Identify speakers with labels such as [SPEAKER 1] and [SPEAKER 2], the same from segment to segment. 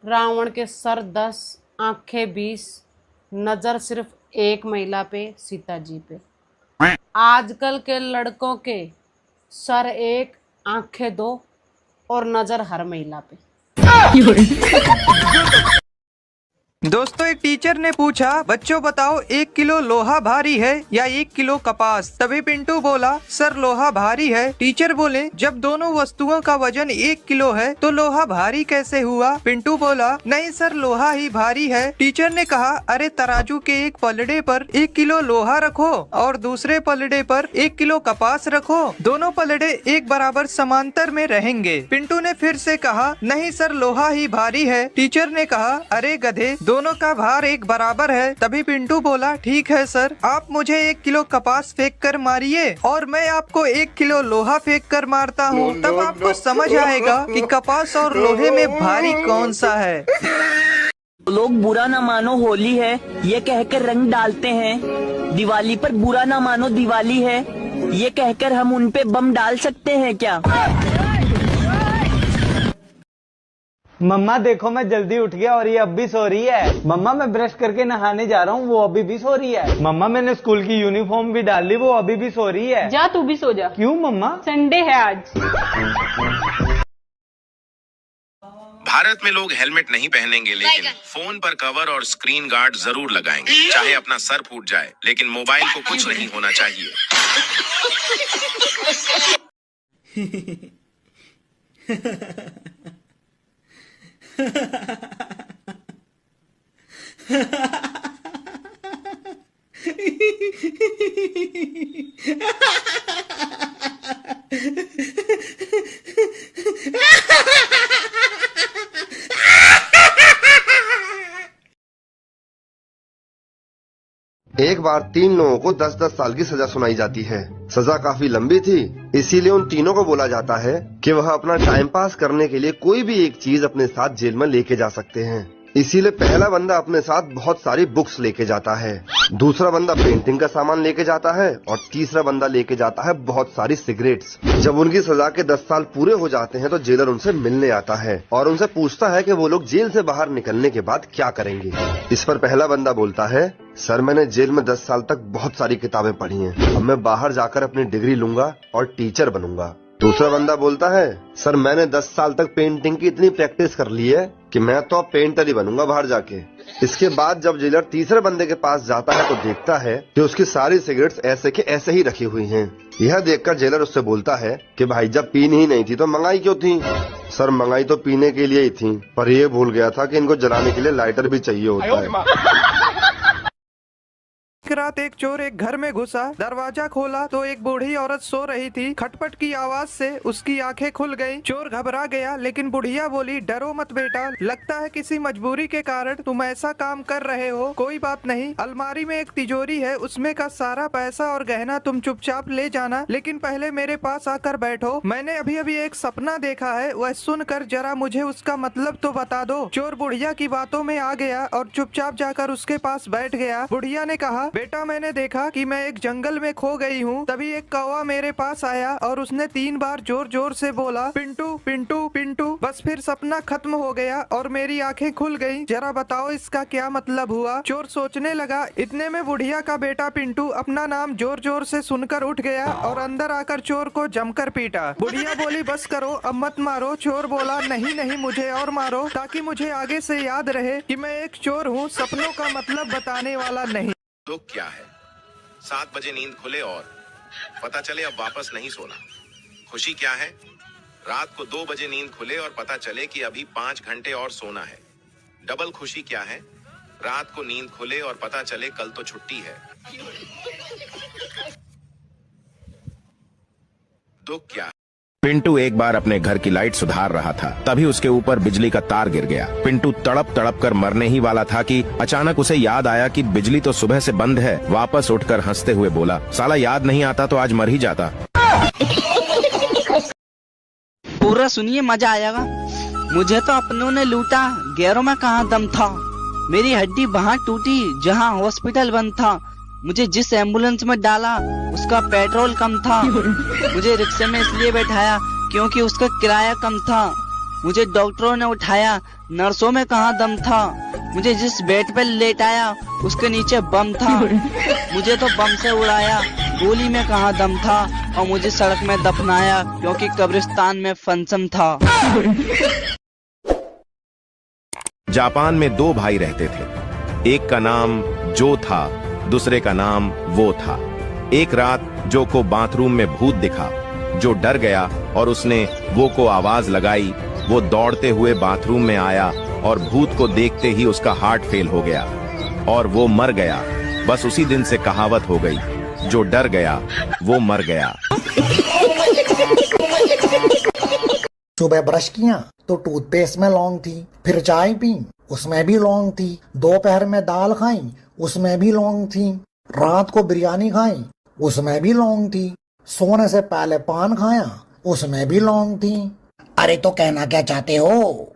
[SPEAKER 1] रावण के सर 10, आंखें 20, नजर सिर्फ एक महिला पे, सीता जी पे। आजकल के लड़कों के सर 1, आंखें 2 और नजर हर महिला पे।
[SPEAKER 2] दोस्तों, एक टीचर ने पूछा, बच्चों बताओ 1 किलो लोहा भारी है या 1 किलो कपास? तभी पिंटू बोला, सर लोहा भारी है। टीचर बोले, जब दोनों वस्तुओं का वजन 1 किलो है तो लोहा भारी कैसे हुआ? पिंटू बोला, नहीं सर, लोहा ही भारी है। टीचर ने कहा, अरे तराजू के एक पलड़े पर 1 किलो लोहा रखो और दूसरे पलड़े पर 1 किलो कपास रखो, दोनों पलड़े एक बराबर समांतर में रहेंगे। पिंटू ने फिर से कहा, नहीं सर, लोहा ही भारी है। टीचर ने कहा, अरे गधे, दोनों का भार एक बराबर है। तभी पिंटू बोला, ठीक है सर, आप मुझे 1 किलो कपास फेंक कर मारिए और मैं आपको 1 किलो लोहा फेंक कर मारता हूँ, तब आपको समझ आएगा कि कपास और लोहे में भारी कौन सा है।
[SPEAKER 3] लोग बुरा ना मानो होली है ये कहकर रंग डालते हैं, दिवाली पर बुरा ना मानो दिवाली है ये कहकर हम उन पे बम डाल सकते हैं क्या?
[SPEAKER 4] मम्मा देखो, मैं जल्दी उठ गया और ये अब भी सो रही है। मम्मा मैं ब्रश करके नहाने जा रहा हूँ, वो अभी भी सो रही है। मम्मा मैंने स्कूल की यूनिफॉर्म भी डाल ली, वो अभी भी सो रही है।
[SPEAKER 5] जा तू भी सो जा।
[SPEAKER 4] क्यों मम्मा?
[SPEAKER 5] संडे है आज।
[SPEAKER 6] भारत में लोग हेलमेट नहीं पहनेंगे, लेकिन फोन पर कवर और स्क्रीन गार्ड जरूर लगाएंगे। चाहे अपना सर फूट जाए, लेकिन मोबाइल को कुछ नहीं होना चाहिए।
[SPEAKER 7] एक बार 3 लोगों को 10-10 साल की सजा सुनाई जाती है। सजा काफी लंबी थी, इसीलिए उन तीनों को बोला जाता है कि वह अपना टाइम पास करने के लिए कोई भी एक चीज अपने साथ जेल में लेके जा सकते हैं। इसीलिए पहला बंदा अपने साथ बहुत सारी बुक्स लेके जाता है, दूसरा बंदा पेंटिंग का सामान लेके जाता है और तीसरा बंदा लेके जाता है बहुत सारी सिगरेट्स। जब उनकी सजा के 10 साल पूरे हो जाते हैं तो जेलर उनसे मिलने आता है और उनसे पूछता है कि वो लोग जेल से बाहर निकलने के बाद क्या करेंगे। इस पर पहला बंदा बोलता है, सर मैंने जेल में 10 साल तक बहुत सारी किताबें पढ़ी हैं, अब मैं बाहर जाकर अपनी डिग्री लूंगा और टीचर बनूंगा। दूसरा बंदा बोलता है, सर मैंने 10 साल तक पेंटिंग की इतनी प्रैक्टिस कर ली है कि मैं तो अब पेंटर ही बनूंगा बाहर जाके। इसके बाद जब जेलर तीसरे बंदे के पास जाता है तो देखता है कि उसकी सारी सिगरेट्स ऐसे के ऐसे ही रखी हुई हैं। यह देखकर जेलर उससे बोलता है कि भाई जब पीनी ही नहीं थी तो मंगाई क्यों थी? सर मंगाई तो पीने के लिए ही थी, पर ये भूल गया था कि इनको जलाने के लिए लाइटर भी चाहिए होता है।
[SPEAKER 2] एक रात एक चोर एक घर में घुसा, दरवाजा खोला तो एक बूढ़ी औरत सो रही थी। खटपट की आवाज से उसकी आंखें खुल गईं। चोर घबरा गया, लेकिन बुढ़िया बोली, डरो मत बेटा, लगता है किसी मजबूरी के कारण तुम ऐसा काम कर रहे हो। कोई बात नहीं, अलमारी में एक तिजोरी है, उसमें का सारा पैसा और गहना तुम चुपचाप ले जाना, लेकिन पहले मेरे पास आकर बैठो। मैंने अभी अभी एक सपना देखा है, वह सुनकर जरा मुझे उसका मतलब तो बता दो। चोर बुढ़िया की बातों में आ गया और चुपचाप जाकर उसके पास बैठ गया। बुढ़िया ने कहा, बेटा मैंने देखा कि मैं एक जंगल में खो गई हूँ। तभी एक कौवा मेरे पास आया और उसने 3 बार जोर जोर से बोला, पिंटू पिंटू पिंटू। बस फिर सपना खत्म हो गया और मेरी आंखें खुल गईं। जरा बताओ इसका क्या मतलब हुआ? चोर सोचने लगा। इतने में बुढ़िया का बेटा पिंटू अपना नाम जोर जोर से सुनकर उठ गया और अंदर आकर चोर को जमकर पीटा। बुढ़िया बोली, बस करो, अब मत मारो। चोर बोला, नहीं नहीं, मुझे और मारो, ताकि मुझे आगे से याद रहे कि मैं एक चोर हूँ, सपनों का मतलब बताने वाला नहीं।
[SPEAKER 6] दुख क्या है? 7 बजे नींद खुले और पता चले अब वापस नहीं सोना। खुशी क्या है? रात को 2 बजे नींद खुले और पता चले कि अभी 5 घंटे और सोना है। डबल खुशी क्या है? रात को नींद खुले और पता चले कल तो छुट्टी है। दुख क्या है?
[SPEAKER 8] पिंटू एक बार अपने घर की लाइट सुधार रहा था, तभी उसके ऊपर बिजली का तार गिर गया। पिंटू तड़प तड़प कर मरने ही वाला था कि अचानक उसे याद आया कि बिजली तो सुबह से बंद है। वापस उठकर हंसते हुए बोला, साला याद नहीं आता तो आज मर ही जाता।
[SPEAKER 3] पूरा सुनिए, मजा आएगा। मुझे तो अपनों ने लूटा, गैरों में कहाँ दम था। मेरी हड्डी वहाँ टूटी जहाँ हॉस्पिटल बंद था। मुझे जिस एम्बुलेंस में डाला उसका पेट्रोल कम था। मुझे रिक्शे में इसलिए बैठाया क्योंकि उसका किराया कम था। मुझे डॉक्टरों ने उठाया, नर्सों में कहाँ दम था। मुझे जिस बेड पे लेटाया उसके नीचे बम था। मुझे तो बम से उड़ाया, गोली में कहाँ दम था। और मुझे सड़क में दफनाया क्योंकि कब्रिस्तान में फंक्शन था।
[SPEAKER 8] जापान में दो भाई रहते थे। एक का नाम जो था, दूसरे का नाम वो था। एक रात जो को बाथरूम में भूत दिखा। जो डर गया और उसने वो को आवाज लगाई। वो दौड़ते हुए बाथरूम में आया और भूत को देखते ही उसका हार्ट फेल हो गया और वो मर गया। बस उसी दिन से कहावत हो गई, जो डर गया वो मर गया।
[SPEAKER 5] सुबह ब्रश किया तो टूथपेस्ट में लौंग थी, फिर चाय पी उसमें भी लौंग थी, दोपहर में दाल खाई उसमें भी लौंग थी, रात को बिरयानी खाई उसमें भी लौंग थी, सोने से पहले पान खाया उसमें भी लौंग थी। अरे तो कहना क्या चाहते हो?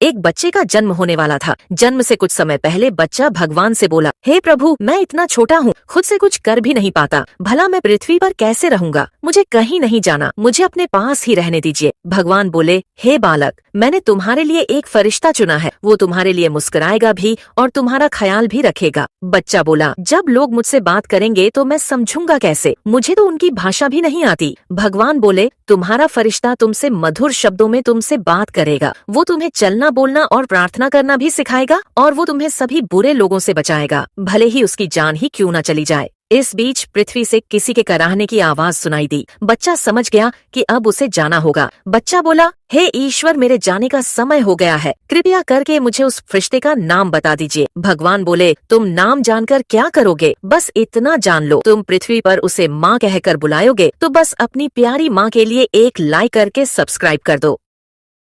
[SPEAKER 9] एक बच्चे का जन्म होने वाला था। जन्म से कुछ समय पहले बच्चा भगवान से बोला, हे प्रभु, मैं इतना छोटा हूँ, खुद से कुछ कर भी नहीं पाता, भला मैं पृथ्वी पर कैसे रहूंगा? मुझे कहीं नहीं जाना, मुझे अपने पास ही रहने दीजिए। भगवान बोले, हे बालक, मैंने तुम्हारे लिए एक फरिश्ता चुना है, वो तुम्हारे लिए मुस्कुराएगा भी और तुम्हारा ख्याल भी रखेगा। बच्चा बोला, जब लोग मुझसे बात करेंगे तो मैं समझूंगा कैसे? मुझे तो उनकी भाषा भी नहीं आती। भगवान बोले, तुम्हारा फरिश्ता तुमसे मधुर शब्दों में तुमसे बात करेगा, वो तुम्हें चलना बोलना और प्रार्थना करना भी सिखाएगा और वो तुम्हें सभी बुरे लोगों से बचाएगा, भले ही उसकी जान ही क्यों न चली जाए। इस बीच पृथ्वी से किसी के कराहने की आवाज सुनाई दी। बच्चा समझ गया कि अब उसे जाना होगा। बच्चा बोला, हे ईश्वर, मेरे जाने का समय हो गया है, कृपया करके मुझे उस फरिश्ते का नाम बता दीजिए। भगवान बोले, तुम नाम जानकर क्या करोगे? बस इतना जान लो, तुम पृथ्वी पर उसे माँ कहकर बुलाओगे तो बस अपनी प्यारी माँ के लिए एक लाइक करके सब्सक्राइब कर दो।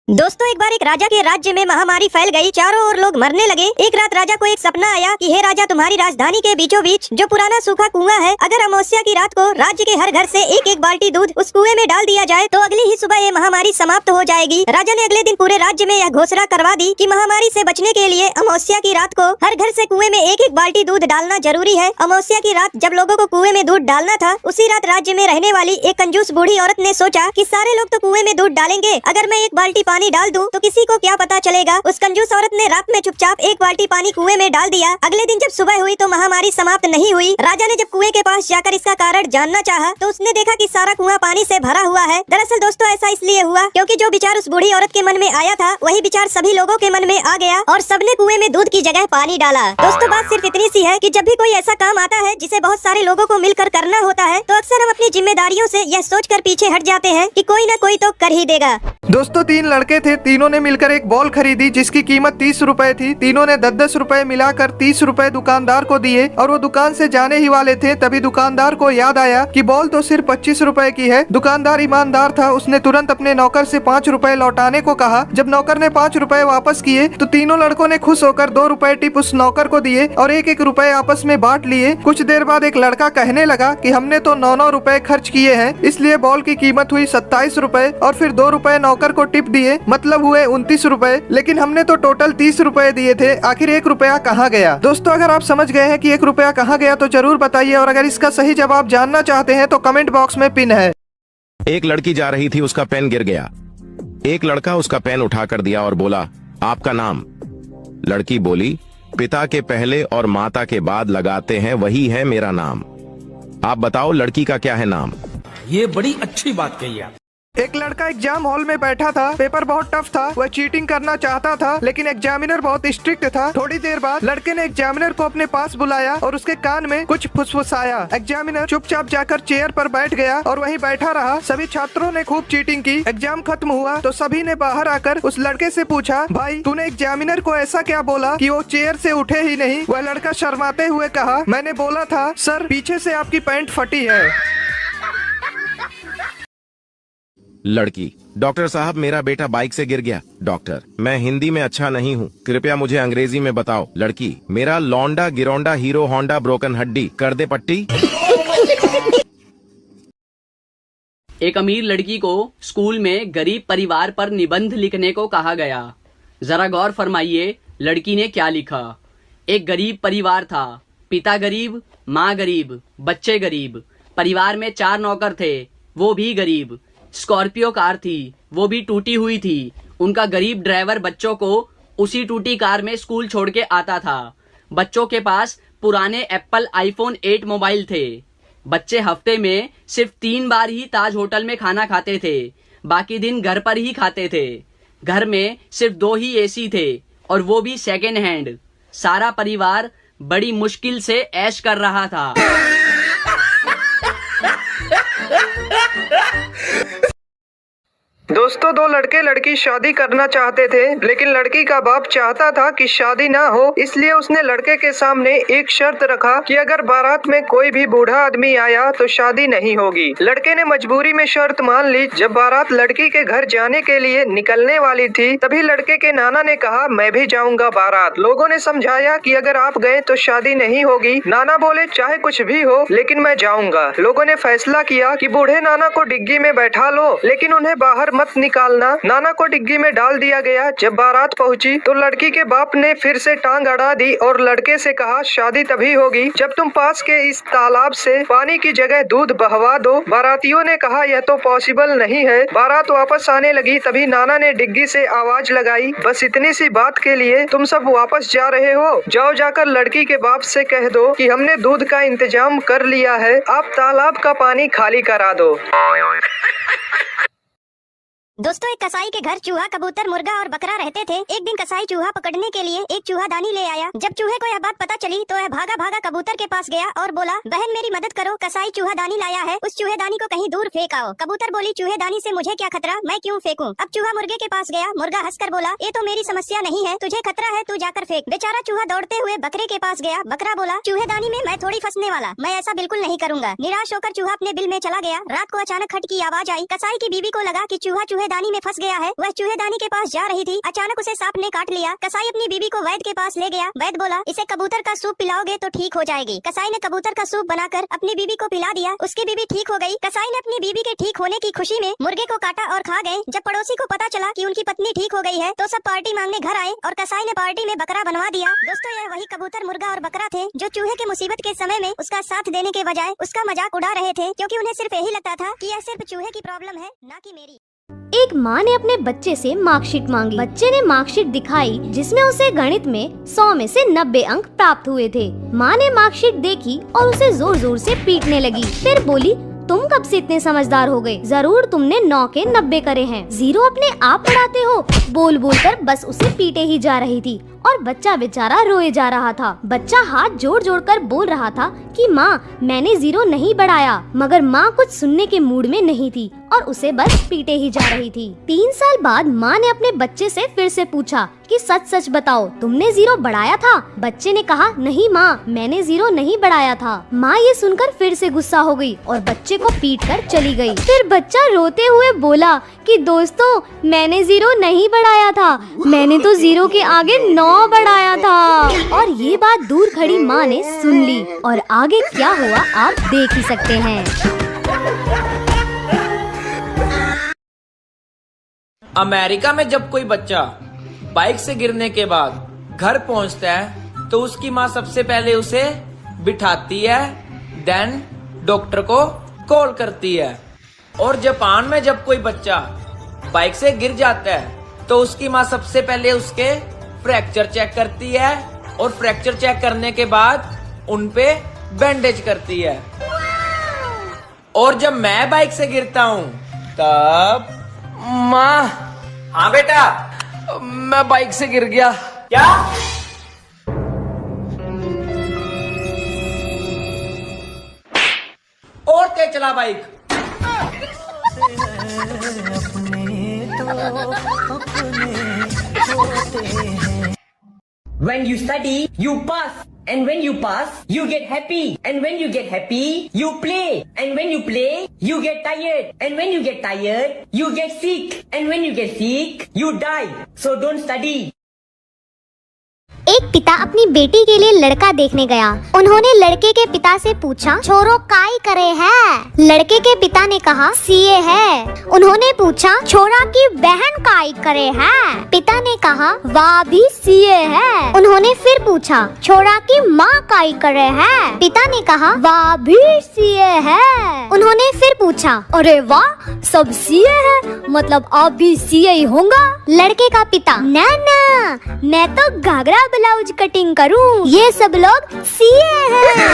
[SPEAKER 10] दोस्तों, एक बार एक राजा के राज्य में महामारी फैल गई, चारों ओर लोग मरने लगे। एक रात राजा को एक सपना आया कि हे राजा, तुम्हारी राजधानी के बीचों बीच जो पुराना सूखा कुआं है, अगर अमावस्या की रात को राज्य के हर घर से एक एक बाल्टी दूध उस कुएं में डाल दिया जाए तो अगली ही सुबह ये महामारी समाप्त हो जाएगी। राजा ने अगले दिन पूरे राज्य में यह घोषणा करवा दी कि महामारी से बचने के लिए अमावस्या की रात को हर घर से कुएं में एक एक बाल्टी दूध डालना जरूरी है। अमावस्या की रात जब लोगों को कुएं में दूध डालना था, उसी रात राज्य में रहने वाली एक कंजूस बूढ़ी औरत ने सोचा कि सारे लोग तो कुएं में दूध डालेंगे, अगर मैं एक बाल्टी पानी डाल दूं तो किसी को क्या पता चलेगा। उस कंजूस औरत ने रात में चुपचाप एक बाल्टी पानी कुएं में डाल दिया। अगले दिन जब सुबह हुई तो महामारी समाप्त नहीं हुई। राजा ने जब कुएं के पास जाकर इसका कारण जानना चाहा तो उसने देखा कि सारा कुआं पानी से भरा हुआ है। दरअसल दोस्तों, ऐसा इसलिए हुआ क्योंकि जो विचार उस बूढ़ी औरत के मन में आया था वही विचार सभी लोगों के मन में आ गया और सबने कुएं में दूध की जगह पानी डाला। दोस्तों, बात सिर्फ इतनी सी है कि जब भी कोई ऐसा काम आता है जिसे बहुत सारे लोगों को मिलकर करना होता है तो अक्सर हम अपनी जिम्मेदारियों से यह सोचकर पीछे हट जाते हैं कि कोई न कोई तो कर ही देगा।
[SPEAKER 2] दोस्तों, 3 लड़के थे, तीनों ने मिलकर एक बॉल खरीदी जिसकी कीमत 30 रुपए थी। तीनों ने 10-10 रुपए मिलाकर 30 रुपए दुकानदार को दिए और वो दुकान से जाने ही वाले थे, तभी दुकानदार को याद आया कि बॉल तो सिर्फ 25 रुपए की है। दुकानदार ईमानदार था, उसने तुरंत अपने नौकर से 5 रुपए लौटाने को कहा। जब नौकर ने 5 रुपए वापस किए तो तीनों लड़कों ने खुश होकर 2 रुपए टिप उस नौकर को दिए और 1-1 रुपए आपस में बांट लिए। कुछ देर बाद एक लड़का कहने लगा कि हमने तो 9-9 रुपए खर्च किए हैं, इसलिए बॉल की कीमत हुई 27 रुपए और फिर 2 रुपए नौकर को टिप दिए, मतलब हुए 29 रुपए, लेकिन हमने तो टोटल 30 रुपए दिए थे, आखिर 1 रुपया कहाँ गया? दोस्तों, अगर आप समझ गए हैं कि 1 रुपया कहाँ गया तो जरूर बताइए और अगर इसका सही जवाब जानना चाहते हैं तो कमेंट बॉक्स में पिन है।
[SPEAKER 8] एक लड़की जा रही थी, उसका पेन गिर गया। एक लड़का उसका पेन उठाकर दिया और बोला, आपका नाम? लड़की बोली, पिता के पहले और माता के बाद लगाते हैं वही है मेरा नाम। आप बताओ लड़की का क्या है नाम?
[SPEAKER 11] ये बड़ी अच्छी बात कही आप।
[SPEAKER 2] एक लड़का एग्जाम हॉल में बैठा था, पेपर बहुत टफ था, वह चीटिंग करना चाहता था लेकिन एग्जामिनर बहुत स्ट्रिक्ट था। थोड़ी देर बाद लड़के ने एग्जामिनर को अपने पास बुलाया और उसके कान में कुछ फुसफुसाया। एग्जामिनर चुपचाप जाकर चेयर पर बैठ गया और वहीं बैठा रहा। सभी छात्रों ने खूब चीटिंग की। एग्जाम खत्म हुआ तो सभी ने बाहर आकर उस लड़के से पूछा, भाई तूने एग्जामिनर को ऐसा क्या बोला कि वो चेयर से उठे ही नहीं? वह लड़का शर्माते हुए कहा, मैंने बोला था सर, पीछे से आपकी पैंट फटी है।
[SPEAKER 8] लड़की, डॉक्टर साहब मेरा बेटा बाइक से गिर गया। डॉक्टर, मैं हिंदी में अच्छा नहीं हूँ, कृपया मुझे अंग्रेजी में बताओ। लड़की, मेरा लौंडा गिरोंडा हीरो होंडा ब्रोकन हड्डी, कर दे पट्टी।
[SPEAKER 12] एक अमीर लड़की को स्कूल में गरीब परिवार पर निबंध लिखने को कहा गया। जरा गौर फरमाइए लड़की ने क्या लिखा। एक गरीब परिवार था, पिता गरीब, माँ गरीब, बच्चे गरीब। परिवार में 4 नौकर थे, वो भी गरीब। स्कॉर्पियो कार थी, वो भी टूटी हुई थी। उनका गरीब ड्राइवर बच्चों को उसी टूटी कार में स्कूल छोड़ के आता था। बच्चों के पास पुराने एप्पल आईफोन 8 मोबाइल थे। बच्चे हफ्ते में सिर्फ 3 बार ही ताज होटल में खाना खाते थे, बाकी दिन घर पर ही खाते थे। घर में सिर्फ 2 ही एसी थे और वो भी सेकेंड हैंड। सारा परिवार बड़ी मुश्किल से ऐश कर रहा था।
[SPEAKER 2] दोस्तों, 2 लड़के लड़की शादी करना चाहते थे, लेकिन लड़की का बाप चाहता था कि शादी ना हो, इसलिए उसने लड़के के सामने एक शर्त रखा कि अगर बारात में कोई भी बूढ़ा आदमी आया तो शादी नहीं होगी। लड़के ने मजबूरी में शर्त मान ली। जब बारात लड़की के घर जाने के लिए निकलने वाली थी, तभी लड़के के नाना ने कहा, मैं भी जाऊंगा बारात। लोगों ने समझाया कि अगर आप गए तो शादी नहीं होगी। नाना बोले, चाहे कुछ भी हो, लेकिन मैं जाऊंगा। लोगों ने फैसला किया कि बूढ़े नाना को डिग्गी में बैठा लो, लेकिन उन्हें बाहर मत निकालना। नाना को डिग्गी में डाल दिया गया। जब बारात पहुंची तो लड़की के बाप ने फिर से टांग अड़ा दी और लड़के से कहा, शादी तभी होगी जब तुम पास के इस तालाब से पानी की जगह दूध बहवा दो। बारातियों ने कहा, यह तो पॉसिबल नहीं है। बारात वापस आने लगी, तभी नाना ने डिग्गी से आवाज लगाई, बस इतनी सी बात के लिए तुम सब वापस जा रहे हो? जाओ, जाकर लड़की के बाप से कह दो कि हमने दूध का इंतजाम कर लिया है, आप तालाब का पानी खाली करा दो।
[SPEAKER 10] दोस्तों, एक कसाई के घर चूहा, कबूतर, मुर्गा और बकरा रहते थे। एक दिन कसाई चूहा पकड़ने के लिए एक चूहादानी ले आया। जब चूहे को यह बात पता चली तो वह भागा भागा कबूतर के पास गया और बोला, बहन मेरी मदद करो, कसाई चूहादानी लाया है, उस चूहेदानी को कहीं दूर फेंक आओ। कबूतर बोली, चूहेदानी से मुझे क्या खतरा, मैं क्यों फेंकूं? अब चूहा मुर्गे के पास गया। मुर्गा हंसकर बोला, ये तो मेरी समस्या नहीं है, तुझे खतरा है, तू जाकर फेंक। बेचारा चूहा दौड़ते हुए बकरे के पास गया। बकरा बोला, चूहेदानी में मैं थोड़ी फंसने वाला, मैं ऐसा बिल्कुल नहीं करूंगा। निराश होकर चूहा अपने बिल में चला गया। रात को अचानक खट की आवाज आई। कसाई की बीवी को लगा कि चूहा चूहेदानी में फंस गया है। वह चूहेदानी के पास जा रही थी, अचानक उसे सांप ने काट लिया। कसाई अपनी बीवी को वैद्य के पास ले गया। वैद्य बोला, इसे कबूतर का सूप पिलाओगे तो ठीक हो जाएगी। कसाई ने कबूतर का सूप बनाकर अपनी बीवी को पिला दिया। उसकी बीवी ठीक हो गई। कसाई ने अपनी बीवी के ठीक होने की खुशी में मुर्गे को काटा और खा गए। जब पड़ोसी को पता चला कि उनकी पत्नी ठीक हो गई है तो सब पार्टी मांगने घर आए और कसाई ने पार्टी में बकरा बनवा दिया। दोस्तों, यह वही कबूतर, मुर्गा और बकरा थे जो चूहे के मुसीबत के समय में उसका साथ देने के बजाय उसका मजाक उड़ा रहे थे, क्योंकि उन्हें सिर्फ यही लगता था कि यह सिर्फ चूहे की प्रॉब्लम है, ना कि मेरी।
[SPEAKER 13] एक माँ ने अपने बच्चे से मार्कशीट मांगी। बच्चे ने मार्कशीट दिखाई जिसमें उसे गणित में 100 में से 90 अंक प्राप्त हुए थे। माँ ने मार्कशीट देखी और उसे जोर जोर से पीटने लगी। फिर बोली, तुम कब से इतने समझदार हो गए? जरूर तुमने 9 के 90 करे हैं। 0 अपने आप पढ़ाते हो। बोल बोल कर बस उसे पीटे ही जा रही थी और बच्चा बेचारा रोए जा रहा था। बच्चा हाथ जोड़ जोड़ कर बोल रहा था कि माँ, मैंने 0 नहीं बढ़ाया, मगर माँ कुछ सुनने के मूड में नहीं थी और उसे बस पीटे ही जा रही थी। 3 साल बाद माँ ने अपने बच्चे से फिर से पूछा कि सच सच बताओ, तुमने 0 बढ़ाया था? बच्चे ने कहा, नहीं माँ, मैंने 0 नहीं बढ़ाया था। माँ ये सुनकर फिर से गुस्सा हो गई और बच्चे को पीट कर चली गई। फिर बच्चा रोते हुए बोला कि दोस्तों, मैंने 0 नहीं बढ़ाया था, मैंने तो 0 के आगे 9 बढ़ाया था। और ये बात दूर खड़ी माँ ने सुन ली और आगे क्या हुआ आप देख ही सकते हैं।
[SPEAKER 11] अमेरिका में जब कोई बच्चा बाइक से गिरने के बाद घर पहुंचता है तो उसकी माँ सबसे पहले उसे बिठाती है, देन डॉक्टर को कॉल करती है। और जापान में जब कोई बच्चा बाइक से गिर जाता है तो उसकी माँ सबसे पहले उसके फ्रैक्चर चेक करती है और फ्रैक्चर चेक करने के बाद उनपे बैंडेज करती है। और जब मैं बाइक से गिरता हूँ तब माँ, हाँ बेटा, मैं बाइक से गिर गया। क्या? और तेज चला bike.
[SPEAKER 14] When you study, you pass. And when you pass, you get happy. And when you get happy, you play. And when you play, you get tired. And when you get tired, you get sick. And when you get sick, you die. So don't study.
[SPEAKER 13] एक पिता अपनी बेटी के लिए लड़का देखने गया। उन्होंने लड़के के पिता से पूछा, छोरो काई करे है? लड़के के पिता ने कहा, सीए है। उन्होंने पूछा, छोरा की बहन काई करे है? पिता ने कहा, वाह भी सीए है। उन्होंने फिर पूछा, छोरा की माँ काई करे है? पिता ने कहा, वाह भी सीए है। उन्होंने फिर पूछा, अरे वाह, सब सीए है, मतलब आप भी सीए ही होगा? लड़के का पिता, ना ना, मैं तो घाघरा ब्लाउज कटिंग करूं, ये सब लोग सीए हैं।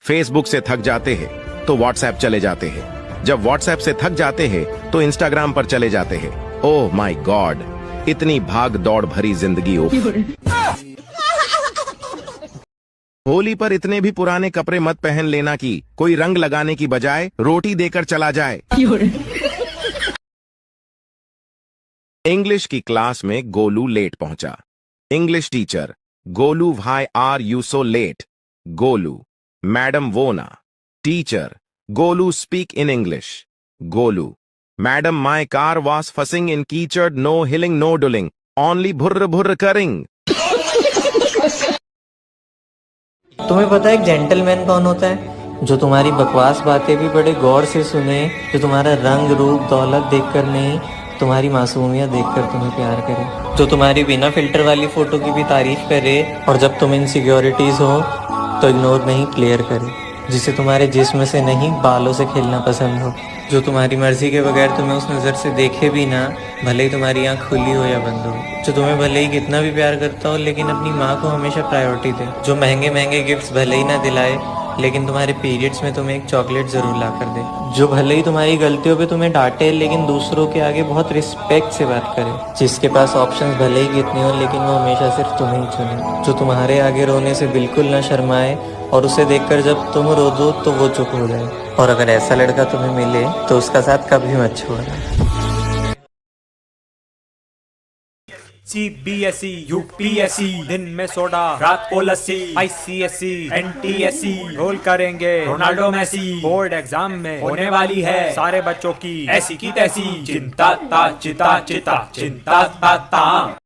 [SPEAKER 8] फेसबुक से थक जाते हैं तो व्हाट्सएप चले जाते हैं, जब व्हाट्सएप से थक जाते हैं तो इंस्टाग्राम पर चले जाते हैं। ओह माय गॉड, इतनी भाग दौड़ भरी जिंदगी। होली पर इतने भी पुराने कपड़े मत पहन लेना कि कोई रंग लगाने की बजाय रोटी देकर चला जाए। इंग्लिश की क्लास में गोलू लेट पहुंचा। English teacher, Golu why are you so late? Golu, madam वो ना। Teacher, Golu speak in English. Golu, madam my car was फसिंग इन कीचड़, नो हिलिंग नो डुलिंग, ओनली भुर्र भुर्र करिंग।
[SPEAKER 15] तुम्हें पता है एक जेंटलमैन कौन होता है? जो तुम्हारी बकवास बातें भी बड़े गौर से सुने, जो तुम्हारा रंग रूप दौलत देखकर नहीं, तुम्हारी मासूमियत देखकर तुम्हें प्यार करे, जो तुम्हारी बिना फिल्टर वाली फोटो की भी तारीफ करे और जब तुम इनसिक्योरिटीज हो तो इग्नोर नहीं क्लियर करे, जिसे तुम्हारे जिस्म से नहीं बालों से खेलना पसंद हो, जो तुम्हारी मर्जी के बगैर तुम्हें उस नज़र से देखे भी ना, भले ही तुम्हारी आंख खुली हो या बंद हो, जो तुम्हें भले ही कितना भी प्यार करता हो लेकिन अपनी माँ को हमेशा प्रायोरिटी दे, जो महंगे महंगे गिफ्ट्स भले ही ना दिलाए लेकिन तुम्हारे पीरियड्स में तुम्हें एक चॉकलेट जरूर ला कर दे, जो भले ही तुम्हारी गलतियों पे तुम्हें डांटे लेकिन दूसरों के आगे बहुत रिस्पेक्ट से बात करे, जिसके पास ऑप्शंस भले ही कितने हो लेकिन वो हमेशा सिर्फ तुम्हें ही चुने, जो तुम्हारे आगे रोने से बिल्कुल ना शर्माए और उसे देखकर जब तुम रो दो तो वो चुप हो जाए, और अगर ऐसा लड़का तुम्हें मिले तो उसका साथ कभी मत छोड़ना।
[SPEAKER 16] CBSE, UPSC, दिन में सोडा रात को लस्सी, ICSE, NTSE रोल करेंगे रोनाल्डो मेसी। बोर्ड एग्जाम में होने वाली है सारे बच्चों की ऐसी की तैसी, चिंता ता चिता चिता चिंता ता ता।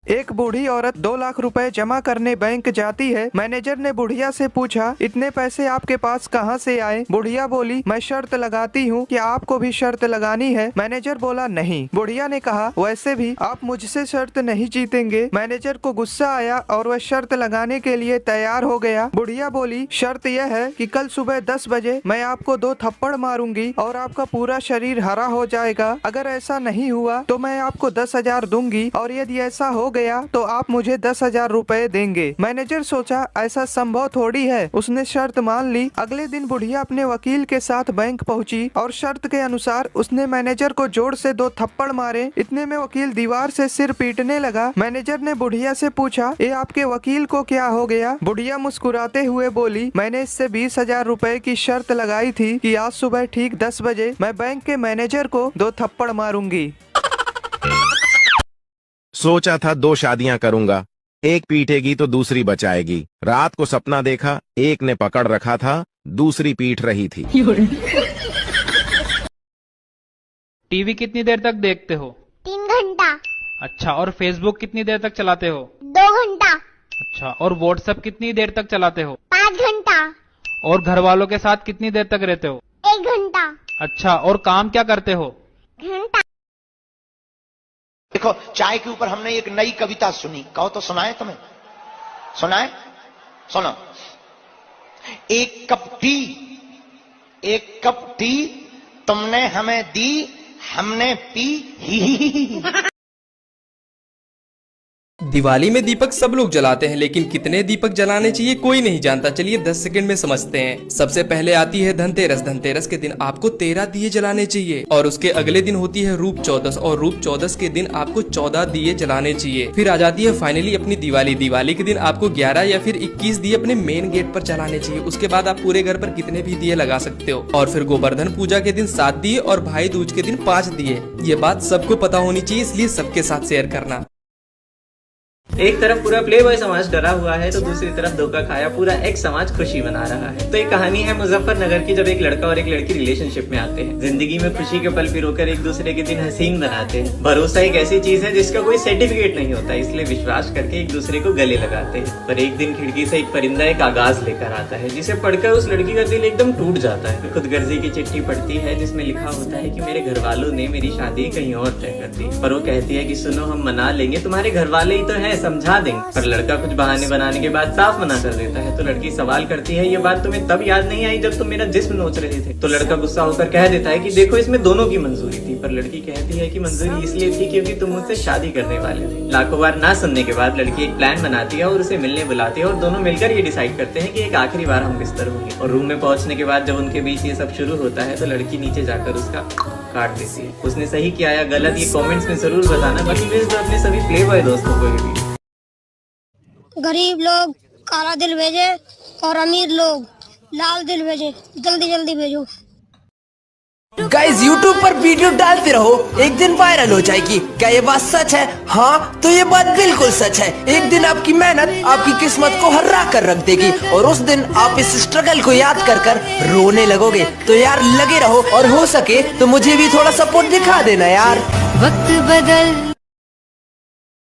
[SPEAKER 2] एक बूढ़ी औरत 2 लाख रुपए जमा करने बैंक जाती है। मैनेजर ने बुढ़िया से पूछा, इतने पैसे आपके पास कहाँ से आए? बुढ़िया बोली, मैं शर्त लगाती हूँ कि आपको भी शर्त लगानी है। मैनेजर बोला, नहीं। बुढ़िया ने कहा, वैसे भी आप मुझसे शर्त नहीं जीतेंगे। मैनेजर को गुस्सा आया और वह शर्त लगाने के लिए तैयार हो गया। बुढ़िया बोली, शर्त यह है कि कल सुबह 10 बजे मैं आपको 2 थप्पड़ मारूंगी और आपका पूरा शरीर हरा हो जाएगा। अगर ऐसा नहीं हुआ तो मैं आपको 10,000 दूंगी और यदि ऐसा हो गया तो आप मुझे 10,000 रुपए देंगे। मैनेजर सोचा, ऐसा संभव थोड़ी है। उसने शर्त मान ली। अगले दिन बुढ़िया अपने वकील के साथ बैंक पहुंची और शर्त के अनुसार उसने मैनेजर को जोर से 2 थप्पड़ मारे। इतने में वकील दीवार से सिर पीटने लगा। मैनेजर ने बुढ़िया से पूछा, ये आपके वकील को क्या हो गया? बुढ़िया मुस्कुराते हुए बोली, मैंने इससे 20,000 रुपए की शर्त लगाई थी कि आज सुबह ठीक 10 बजे मैं बैंक के मैनेजर को 2 थप्पड़ मारूंगी।
[SPEAKER 8] सोचा था 2 शादियां करूंगा, एक पीटेगी तो दूसरी बचाएगी। रात को सपना देखा, एक ने पकड़ रखा था, दूसरी पीट रही थी।
[SPEAKER 17] टीवी कितनी देर तक देखते हो?
[SPEAKER 13] 3 घंटा।
[SPEAKER 17] अच्छा, और फेसबुक कितनी देर तक चलाते हो?
[SPEAKER 13] 2 घंटा।
[SPEAKER 17] अच्छा, और व्हाट्सएप कितनी देर तक चलाते हो?
[SPEAKER 13] 5 घंटा।
[SPEAKER 17] और घर वालों के साथ कितनी देर तक रहते हो?
[SPEAKER 13] 1 घंटा।
[SPEAKER 17] अच्छा, और काम क्या करते हो?
[SPEAKER 13] घंटा।
[SPEAKER 18] देखो, चाय के ऊपर हमने एक नई कविता सुनी, कहो तो सुनाए तुम्हें? सुनाए? सुनो। एक कप टी तुमने हमें दी, हमने पी।
[SPEAKER 19] दिवाली में दीपक सब लोग जलाते हैं, लेकिन कितने दीपक जलाने चाहिए कोई नहीं जानता। चलिए 10 सेकंड में समझते हैं। सबसे पहले आती है धनतेरस। धनतेरस के दिन आपको 13 दिए जलाने चाहिए और उसके अगले दिन होती है रूप चौदस और रूप चौदस के दिन आपको 14 दिए जलाने चाहिए। फिर आ जाती है फाइनली अपनी दिवाली। दिवाली के दिन आपको 11 या फिर 21 दिए अपने मेन गेट पर जलाने चाहिए। उसके बाद आप पूरे घर पर कितने भी दिए लगा सकते हो। और फिर गोवर्धन पूजा के दिन 7 दिए और भाई दूज के दिन 5 दिए। ये बात सबको पता होनी चाहिए, इसलिए सबके साथ शेयर करना।
[SPEAKER 15] एक तरफ पूरा प्लेबॉय समाज डरा हुआ है तो दूसरी तरफ धोखा खाया पूरा एक्स समाज खुशी मना रहा है। तो एक कहानी है मुजफ्फरनगर की, जब एक लड़का और एक लड़की रिलेशनशिप में आते हैं। जिंदगी में खुशी के पल पिरोकर एक दूसरे के दिन हसीन बनाते हैं। भरोसा एक ऐसी चीज है जिसका कोई सर्टिफिकेट नहीं होता, इसलिए विश्वास करके एक दूसरे को गले लगाते हैं। पर एक दिन खिड़की से एक परिंदा एक आगाज लेकर आता है, जिसे पढ़कर उस लड़की का दिल एकदम टूट जाता है। खुदगर्जी की चिट्ठी पढ़ती है जिसमें लिखा होता है कि मेरे घर वालों ने मेरी शादी कहीं और तय कर दी। पर वो कहती है कि सुनो, हम मना लेंगे, तुम्हारे घर वाले ही तो है, समझा देंगे। पर लड़का कुछ बहाने बनाने के बाद साफ मना कर देता है। तो लड़की सवाल करती है, ये बात तुम्हें तब याद नहीं आई जब तुम मेरा जिस्म नोच रहे थे? तो लड़का गुस्सा होकर कह देता है कि देखो, इसमें दोनों की मंजूरी थी। पर लड़की कहती है कि मंजूरी इसलिए थी क्योंकि तुम मुझसे शादी करने वाले थे। लाखों बार ना सुनने के बाद लड़की एक प्लान बनाती है और उसे मिलने बुलाती है और दोनों मिलकर ये डिसाइड करते हैं कि एक आखिरी बार हम बिस्तर होंगे। और रूम में पहुंचने के बाद जब उनके बीच ये सब शुरू होता है तो लड़की नीचे जाकर उसका काट देती है। उसने सही किया या गलत ये कमेंट्स में जरूर बताना। बाकी भेज दो अपने सभी प्लेबॉय दोस्तों को ये वीडियो।
[SPEAKER 20] गरीब लोग काला दिल भेजे और अमीर लोग लाल दिल भेजे। जल्दी जल्दी भेजो।
[SPEAKER 21] गाइस YouTube पर वीडियो डालते रहो, एक दिन वायरल हो जाएगी। क्या ये बात सच है? हाँ, तो ये बात बिल्कुल सच है। एक दिन आपकी मेहनत आपकी किस्मत को हर्रा कर रख देगी और उस दिन आप इस स्ट्रगल को याद कर कर रोने लगोगे। तो यार लगे रहो और हो सके तो मुझे भी थोड़ा सपोर्ट दिखा देना यार।
[SPEAKER 20] वक्त बदल।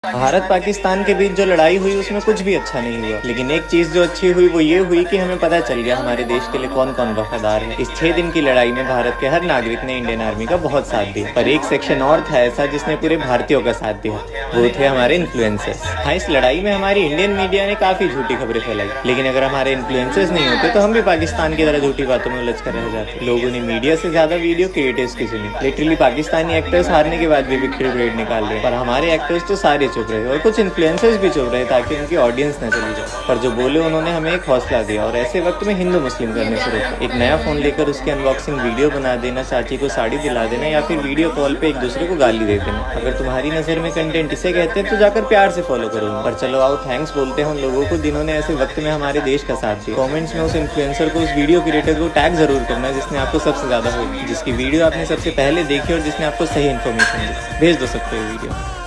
[SPEAKER 15] भारत पाकिस्तान के बीच जो लड़ाई हुई उसमें कुछ भी अच्छा नहीं हुआ, लेकिन एक चीज जो अच्छी हुई वो ये हुई कि हमें पता चल गया हमारे देश के लिए कौन कौन वफादार है। इस 6 दिन की लड़ाई में भारत के हर नागरिक ने इंडियन आर्मी का बहुत साथ दिया। पर एक सेक्शन और था ऐसा जिसने पूरे भारतीयों का साथ दिया, वो थे हमारे इन्फ्लुएंसर्स। हाँ, इस लड़ाई में हमारी इंडियन मीडिया ने काफी झूठी खबरें फैलाई, लेकिन अगर हमारे इन्फ्लुएंसर्स नहीं होते तो हम भी पाकिस्तान की तरह झूठी बातों में उलझ कर रह जाते। लोगों ने मीडिया से ज्यादा वीडियो क्रिएटर्स की सुनी। लिटरली पाकिस्तानी एक्टर्स हारने के बाद भी विक्ट्री परेड निकाल रहे, पर हमारे एक्टर्स तो सारे चुप रहे और कुछ इन्फ्लुएंसर्स भी चुप रहे ताकि उनकी ऑडियंस न चली जाए। पर जो बोले उन्होंने हमें एक हौसला दिया और ऐसे वक्त में हिंदू मुस्लिम करने से रोका। एक नया फोन लेकर उसकी अनबॉक्सिंग वीडियो बना देना, चाची को साड़ी दिला देना या फिर वीडियो कॉल पे एक दूसरे को गाली दे देना। अगर तुम्हारी नजर में कंटेंट इसे कहते हैं तो जाकर प्यार से फॉलो करो। पर चलो आओ थैंक्स बोलते हैं उन लोगों को जिन्होंने ऐसे वक्त में हमारे देश का साथ दिया। कमेंट्स में उस इन्फ्लुएंसर को, उस वीडियो क्रिएटर को टैग जरूर करना जिसने आपको सबसे ज्यादा होगी, जिसकी वीडियो आपने सबसे पहले देखी और जिसने आपको सही इन्फॉर्मेशन दी। भेज दो सबको ये वीडियो।